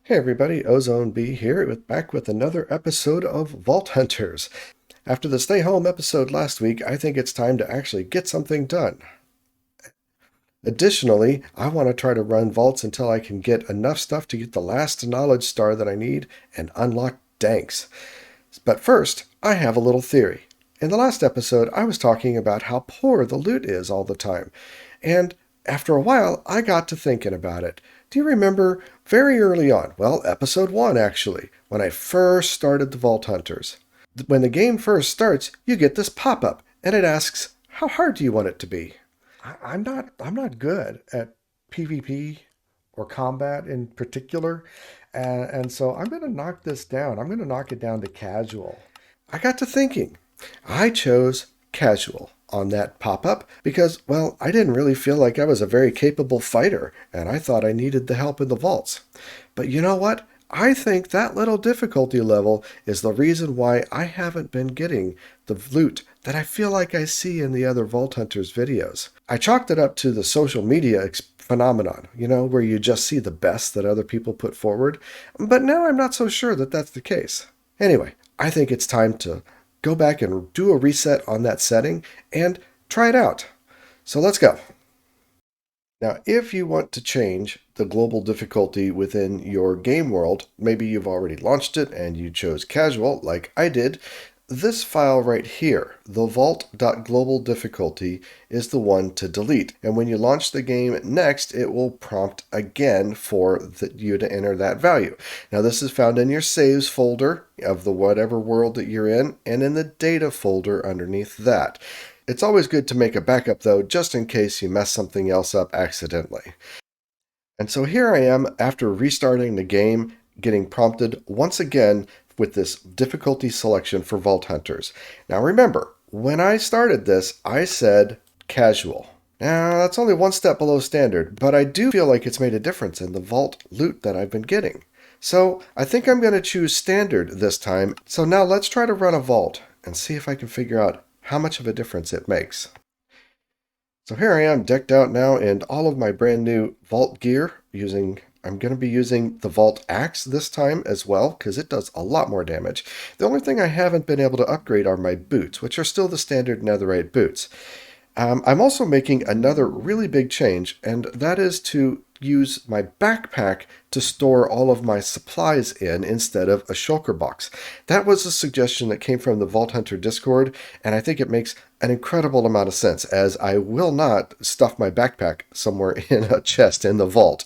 Hey everybody, OzoneB here, back with another episode of Vault Hunters. After the stay home episode last week, I think it's time to actually get something done. Additionally, I want to try to run vaults until I can get enough stuff to get the last knowledge star that I need and unlock Danks. But first, I have a little theory. In the last episode, I was talking about how poor the loot is all the time, and after a while, I got to thinking about it. Do you remember very early on, well, episode 1 actually, when I first started the Vault Hunters? When the game first starts, you get this pop-up, and it asks, how hard do you want it to be? I'm not good at PvP or combat in particular, and so I'm going to knock this down. I'm going to knock it down to casual. I got to thinking. I chose casual on that pop-up because, well, I didn't really feel like I was a very capable fighter, and I thought I needed the help in the vaults. But you know what? I think that little difficulty level is the reason why I haven't been getting the loot that I feel like I see in the other Vault Hunters videos. I chalked it up to the social media phenomenon, where you just see the best that other people put forward. But now I'm not so sure that that's the case. Anyway, I think it's time to go back and do a reset on that setting and try it out. So let's go. Now, if you want to change the global difficulty within your game world, maybe you've already launched it and you chose casual like I did, this file right here, the vault.global difficulty, is the one to delete. And when you launch the game next, it will prompt again for you to enter that value. Now, this is found in your saves folder of the whatever world that you're in and in the data folder underneath that. It's always good to make a backup, though, just in case you mess something else up accidentally. And so here I am, after restarting the game, getting prompted once again with this difficulty selection for Vault Hunters. Now remember, when I started this, I said casual. Now, that's only one step below standard, but I do feel like it's made a difference in the vault loot that I've been getting. So I think I'm going to choose standard this time. So now let's try to run a vault and see if I can figure out how much of a difference it makes. So here I am decked out now in all of my brand new vault gear I'm going to be using the Vault Axe this time as well, because it does a lot more damage. The only thing I haven't been able to upgrade are my boots, which are still the standard netherite boots. I'm also making another really big change, and that is to use my backpack to store all of my supplies in instead of a shulker box. That was a suggestion that came from the Vault Hunter Discord, and I think it makes an incredible amount of sense, as I will not stuff my backpack somewhere in a chest in the vault.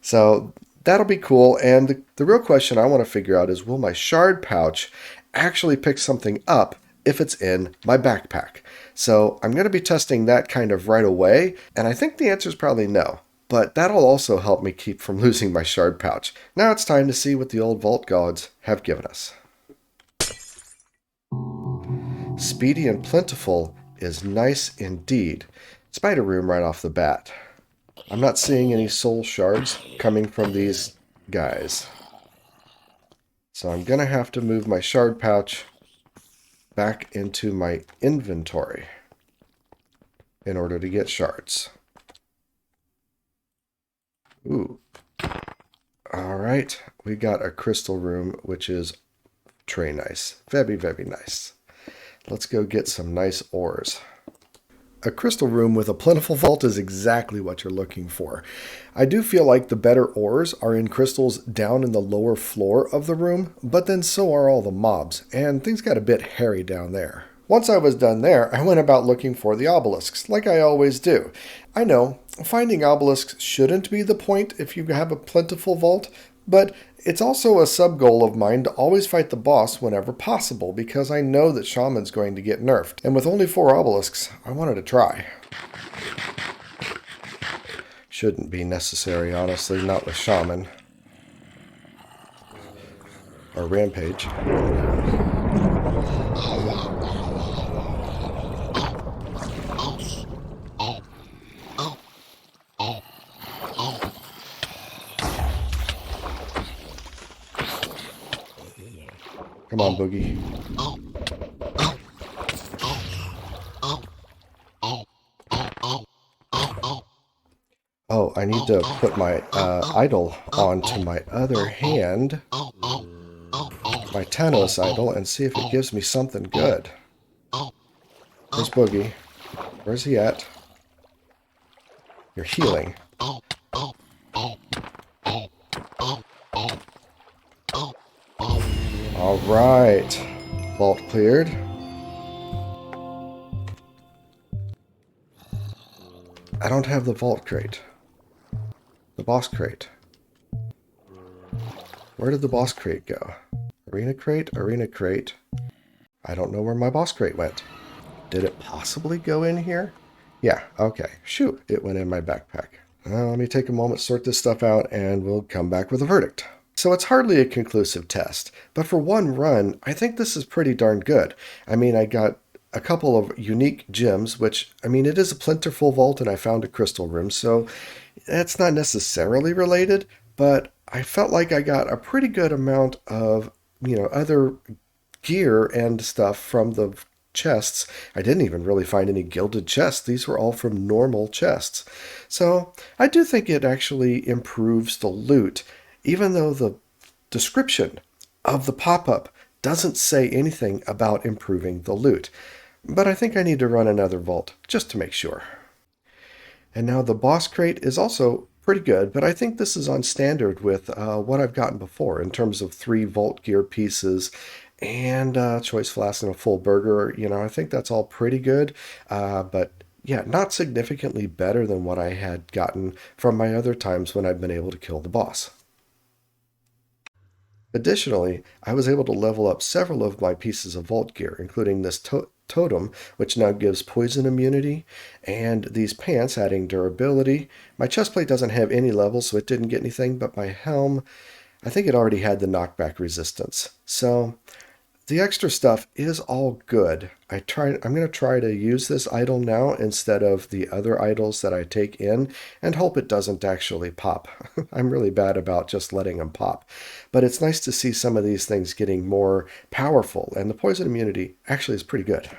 So that'll be cool, and the real question I want to figure out is, will my shard pouch actually pick something up if it's in my backpack? So I'm going to be testing that kind of right away, and I think the answer is probably no. But that'll also help me keep from losing my shard pouch. Now it's time to see what the old vault gods have given us. Speedy and plentiful is nice indeed. Spider room right off the bat. I'm not seeing any soul shards coming from these guys. So I'm going to have to move my shard pouch back into my inventory in order to get shards. Ooh. Alright, we got a crystal room, which is très nice. Very, very nice. Let's go get some nice ores. A crystal room with a plentiful vault is exactly what you're looking for. I do feel like the better ores are in crystals down in the lower floor of the room, but then so are all the mobs, and things got a bit hairy down there. Once I was done there, I went about looking for the obelisks, like I always do. I know, finding obelisks shouldn't be the point if you have a plentiful vault, but it's also a sub-goal of mine to always fight the boss whenever possible, because I know that Shaman's going to get nerfed. And with only 4 obelisks, I wanted to try. Shouldn't be necessary, honestly, not with Shaman. Or Rampage. Come on, Boogie. Oh, I need to put my idol onto my other hand, my Tanos idol, and see if it gives me something good. Where's Boogie? Where's he at? You're healing. All right. Vault cleared. I don't have the vault crate. The boss crate. Where did the boss crate go? Arena crate, arena crate. I don't know where my boss crate went. Did it possibly go in here? Yeah, okay. Shoot, it went in my backpack. Let me take a moment, sort this stuff out, and we'll come back with a verdict. So it's hardly a conclusive test, but for one run, I think this is pretty darn good. I mean, I got a couple of unique gems, which, I mean, it is a plentiful vault, and I found a crystal room, so that's not necessarily related, but I felt like I got a pretty good amount of, other gear and stuff from the chests. I didn't even really find any gilded chests. These were all from normal chests. So I do think it actually improves the loot, even though the description of the pop-up doesn't say anything about improving the loot. But I think I need to run another vault just to make sure. And now the boss crate is also pretty good, but I think this is on standard with what I've gotten before in terms of 3 vault gear pieces and choice flask and a full burger. I think that's all pretty good, but yeah, not significantly better than what I had gotten from my other times when I've been able to kill the boss. Additionally, I was able to level up several of my pieces of vault gear, including this totem, which now gives poison immunity, and these pants adding durability. My chestplate doesn't have any levels, so it didn't get anything, but my helm, I think it already had the knockback resistance. So the extra stuff is all good. I'm going to try to use this idol now instead of the other idols that I take in and hope it doesn't actually pop. I'm really bad about just letting them pop. But it's nice to see some of these things getting more powerful, and the poison immunity actually is pretty good.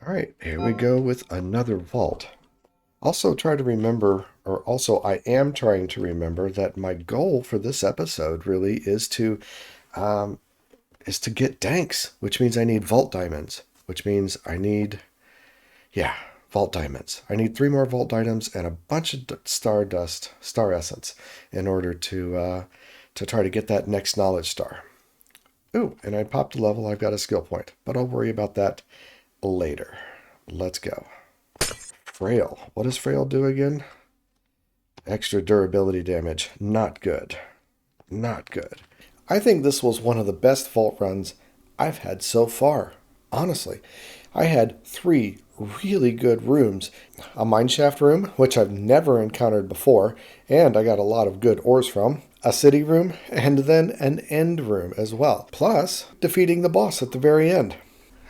All right, here we go with another vault. Also try to remember, or also I am trying to remember that my goal for this episode really is to get danks, which means I need vault diamonds, which means I need, vault diamonds. I need 3 more vault items and a bunch of star essence in order to try to get that next knowledge star. Ooh, and I popped a level, I've got a skill point, but I'll worry about that later. Let's go. Frail. What does Frail do again? Extra durability damage. Not good. Not good. I think this was one of the best vault runs I've had so far. Honestly, I had 3 really good rooms. A mineshaft room, which I've never encountered before, and I got a lot of good ores from. A city room, and then an end room as well. Plus, defeating the boss at the very end.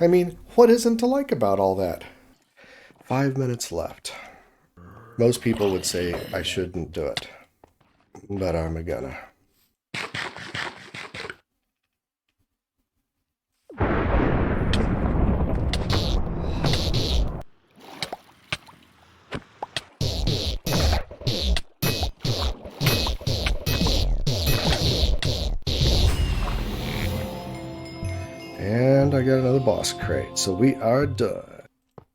I mean, what isn't to like about all that? 5 minutes left. Most people would say I shouldn't do it, but I'm gonna. And I got another boss crate, so we are done.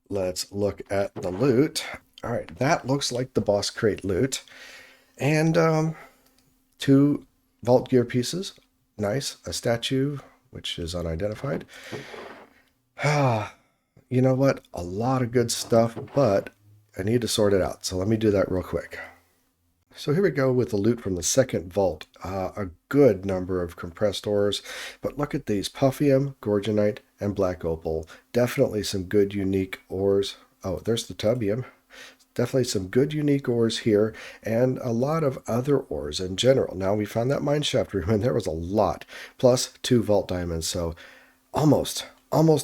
Let's look at the loot. All right, that looks like the boss crate loot. And 2 vault gear pieces. Nice. A statue, which is unidentified. You know what? A lot of good stuff, but I need to sort it out. So let me do that real quick. So here we go with the loot from the second vault. A good number of compressed ores, but look at these: Puffium, Gorgonite, and Black Opal. Definitely some good unique ores. Oh, there's the Tubium. Definitely some good unique ores here, and a lot of other ores in general. Now, we found that mineshaft room, and there was a lot, plus 2 vault diamonds, so almost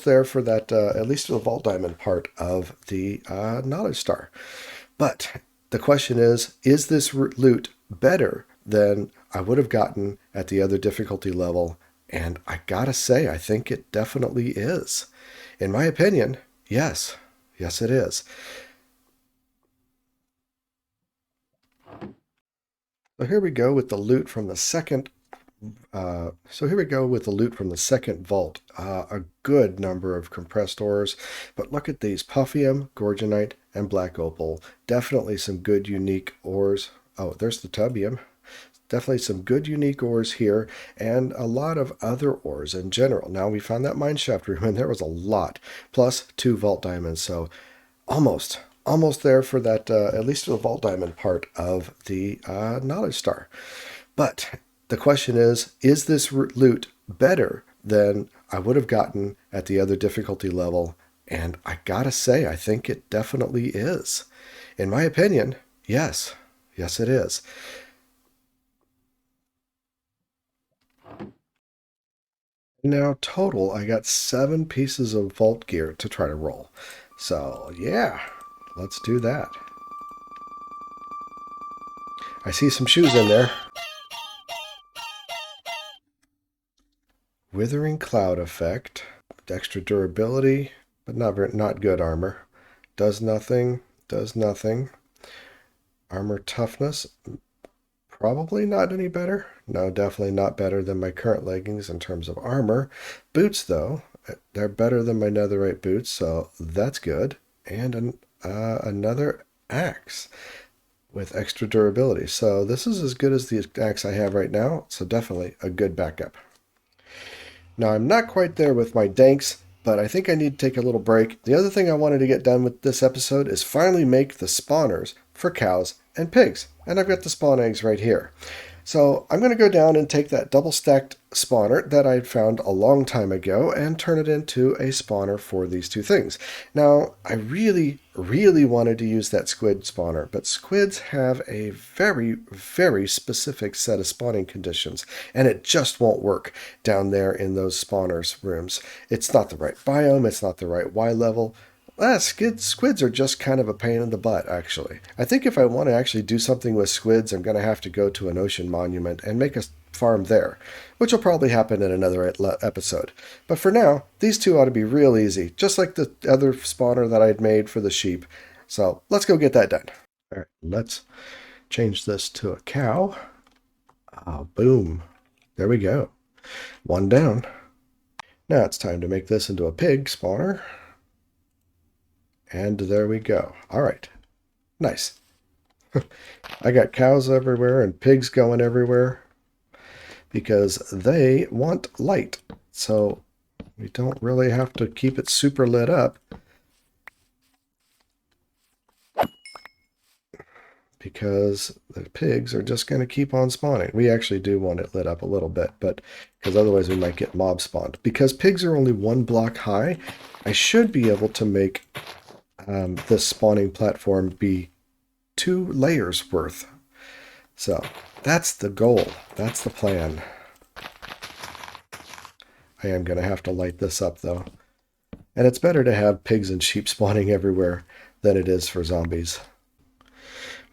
there for that, at least the vault diamond part of the knowledge star. But the question is this loot better than I would have gotten at the other difficulty level? And I gotta say, I think it definitely is. In my opinion, yes. Yes, it is. So here we go with the loot from the second. Vault. A good number of compressed ores, but look at these: puffium, gorgonite, and black opal. Definitely some good unique ores. Oh, there's the tubium. Definitely some good unique ores here, and a lot of other ores in general. Now we found that mine shaft room, and there was a lot, plus 2 vault diamonds. So almost there for that, at least the vault diamond part of the knowledge star. But the question is this loot better than I would have gotten at the other difficulty level? And I gotta say, I think it definitely is. In my opinion, yes. Yes, it is. Now, total, I got 7 pieces of vault gear to try to roll. So, yeah, let's do that. I see some shoes in there. Withering Cloud effect, extra durability, but not good armor. Does nothing, does nothing. Armor toughness, probably not any better. No, definitely not better than my current leggings in terms of armor. Boots, though, they're better than my netherite boots, so that's good. And another axe with extra durability. So this is as good as the axe I have right now, so definitely a good backup. Now, I'm not quite there with my danks, but I think I need to take a little break. The other thing I wanted to get done with this episode is finally make the spawners for cows and pigs. And I've got the spawn eggs right here. So I'm going to go down and take that double stacked spawner that I found a long time ago and turn it into a spawner for these two things. Now, I really wanted to use that squid spawner, but squids have a very specific set of spawning conditions, and it just won't work down there in those spawners rooms. It's not the right biome, it's not the right Y level. Squids are just kind of a pain in the butt, actually. I think if I want to actually do something with squids, I'm going to have to go to an ocean monument and make a farm there, which will probably happen in another episode. But for now, these two ought to be real easy, just like the other spawner that I'd made for the sheep. So let's go get that done. All right, let's change this to a cow. Oh, boom. There we go. One down. Now it's time to make this into a pig spawner. And there we go. All right. Nice. I got cows everywhere and pigs going everywhere because they want light. So we don't really have to keep it super lit up because the pigs are just going to keep on spawning. We actually do want it lit up a little bit, but because otherwise we might get mob spawned. Because pigs are only 1 block high, I should be able to make this spawning platform be 2 layers worth. So that's the goal. That's the plan. I am going to have to light this up though. And it's better to have pigs and sheep spawning everywhere than it is for zombies.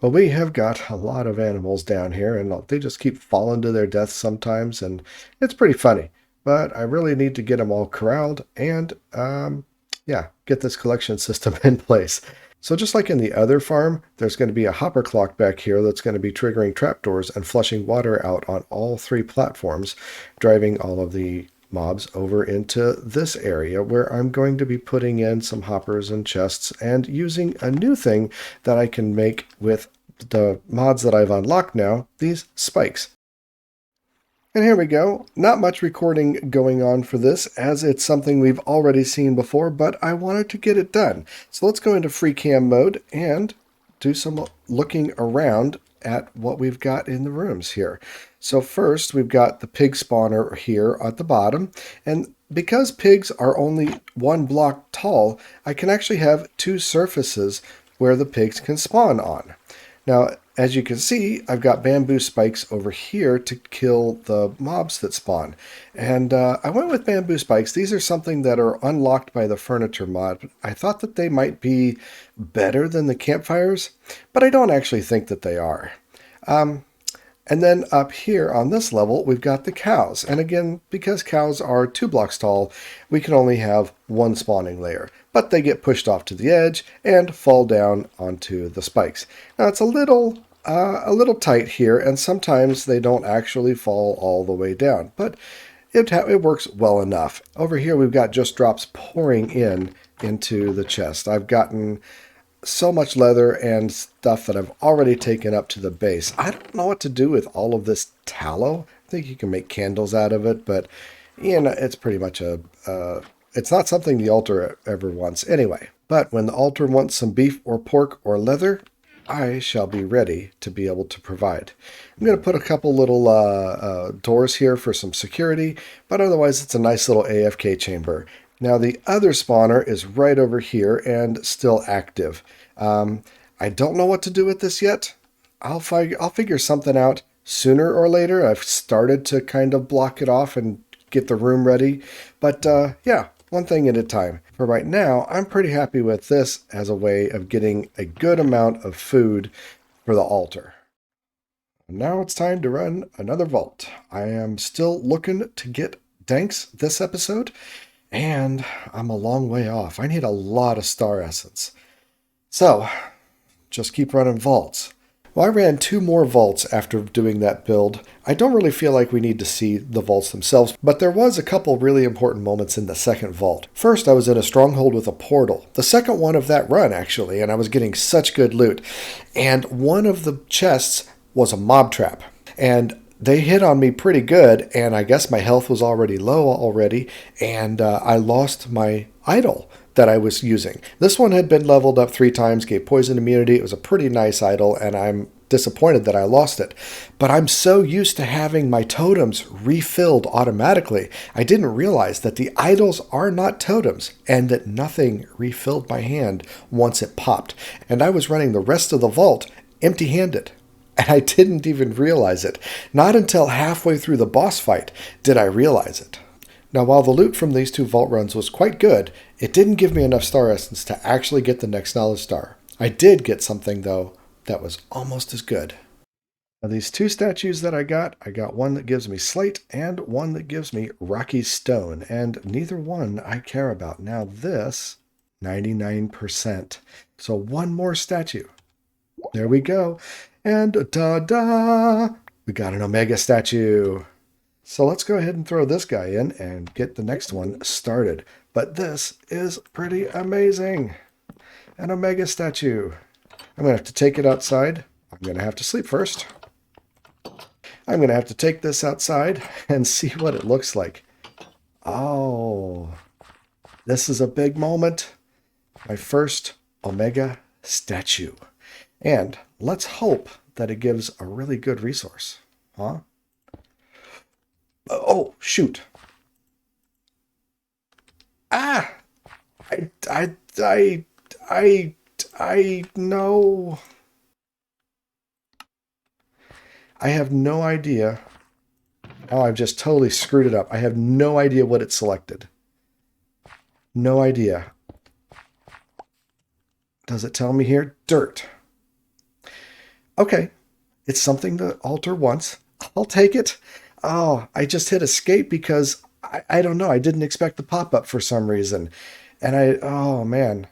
Well, we have got a lot of animals down here, and they just keep falling to their deaths sometimes, and it's pretty funny. But I really need to get them all corralled and yeah, get this collection system in place. So just like in the other farm, there's going to be a hopper clock back here that's going to be triggering trapdoors and flushing water out on all 3 platforms, driving all of the mobs over into this area where I'm going to be putting in some hoppers and chests and using a new thing that I can make with the mods that I've unlocked now, these spikes. And here we go. Not much recording going on for this, as it's something we've already seen before, but I wanted to get it done. So let's go into free cam mode and do some looking around at what we've got in the rooms here. So first, we've got the pig spawner here at the bottom, and because pigs are only 1 block tall, I can actually have 2 surfaces where the pigs can spawn on. Now, as you can see, I've got bamboo spikes over here to kill the mobs that spawn. And I went with bamboo spikes. These are something that are unlocked by the furniture mod. I thought that they might be better than the campfires, but I don't actually think that they are. And then up here on this level, we've got the cows. And again, because cows are 2 blocks tall, we can only have 1 spawning layer. But they get pushed off to the edge and fall down onto the spikes. Now, it's a little a little tight here, and sometimes they don't actually fall all the way down, but it works well enough. Over here we've got just drops pouring into the chest. I've gotten so much leather and stuff that I've already taken up to the base. I don't know what to do with all of this tallow. I think you can make candles out of it, but it's pretty much it's not something the altar ever wants anyway. But when the altar wants some beef or pork or leather, I shall be ready to be able to provide. I'm going to put a couple little doors here for some security, but otherwise it's a nice little AFK chamber. Now the other spawner is right over here and still active. I don't know what to do with this yet. I'll figure something out sooner or later. I've started to kind of block it off and get the room ready, but yeah, one thing at a time. For right now, I'm pretty happy with this as a way of getting a good amount of food for the altar. Now it's time to run another vault. I am still looking to get danks this episode, and I'm a long way off. I need a lot of star essence. So, just keep running vaults. Well, I ran 2 more vaults after doing that build. I don't really feel like we need to see the vaults themselves, but there was a couple really important moments in the second vault. First, I was in a stronghold with a portal. The second one of that run, actually, and I was getting such good loot. And one of the chests was a mob trap. And they hit on me pretty good, and I guess my health was already low already, and I lost my idol that I was using. This one had been leveled up 3 times, gave poison immunity. It was a pretty nice idol, and I'm disappointed that I lost it. But I'm so used to having my totems refilled automatically, I didn't realize that the idols are not totems, and that nothing refilled my hand once it popped. And I was running the rest of the vault empty-handed. And I didn't even realize it. Not until halfway through the boss fight did I realize it. Now, while the loot from these 2 vault runs was quite good, it didn't give me enough star essence to actually get the next knowledge star. I did get something, though, that was almost as good. Now, these 2 statues that I got one that gives me slate and one that gives me rocky stone, and neither one I care about. Now this, 99%. So 1 more statue. There we go. And ta-da! We got an Omega statue. So let's go ahead and throw this guy in and get the next one started. But this is pretty amazing. An Omega statue. I'm going to have to take it outside. I'm going to have to sleep first. I'm going to have to take this outside and see what it looks like. Oh, this is a big moment. My first Omega statue. And let's hope that it gives a really good resource. Huh? Oh, shoot. Ah! I know. I have no idea. Oh, I've just totally screwed it up. I have no idea what it selected. No idea. Does it tell me here? Dirt. Okay. It's something the altar wants. I'll take it. Oh, I just hit escape because I don't know. I didn't expect the pop-up for some reason. And oh man.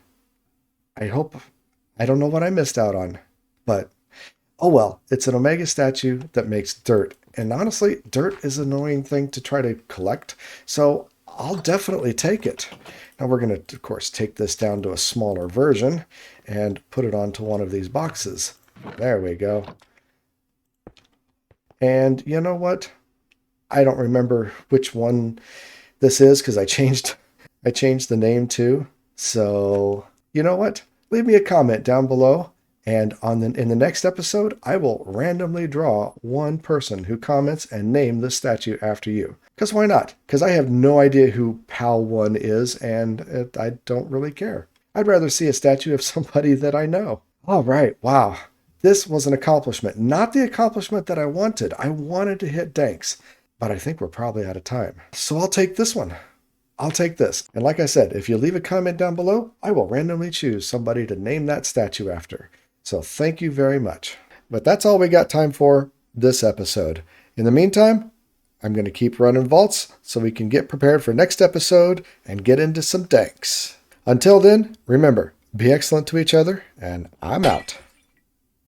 I don't know what I missed out on. But, oh well, it's an Omega statue that makes dirt. And honestly, dirt is an annoying thing to try to collect. So I'll definitely take it. Now we're going to, of course, take this down to a smaller version and put it onto one of these boxes. There we go. And you know what? I don't remember which one this is because I changed the name too. So, you know what? Leave me a comment down below, and in the next episode, I will randomly draw one person who comments and name the statue after you. Because why not? Because I have no idea who Pal 1 is, and I don't really care. I'd rather see a statue of somebody that I know. All right, wow. This was an accomplishment. Not the accomplishment that I wanted. I wanted to hit danks, but I think we're probably out of time. So I'll take this one. I'll take this. And like I said, if you leave a comment down below, I will randomly choose somebody to name that statue after. So thank you very much. But that's all we got time for this episode. In the meantime, I'm going to keep running vaults so we can get prepared for next episode and get into some danks. Until then, remember, be excellent to each other, and I'm out.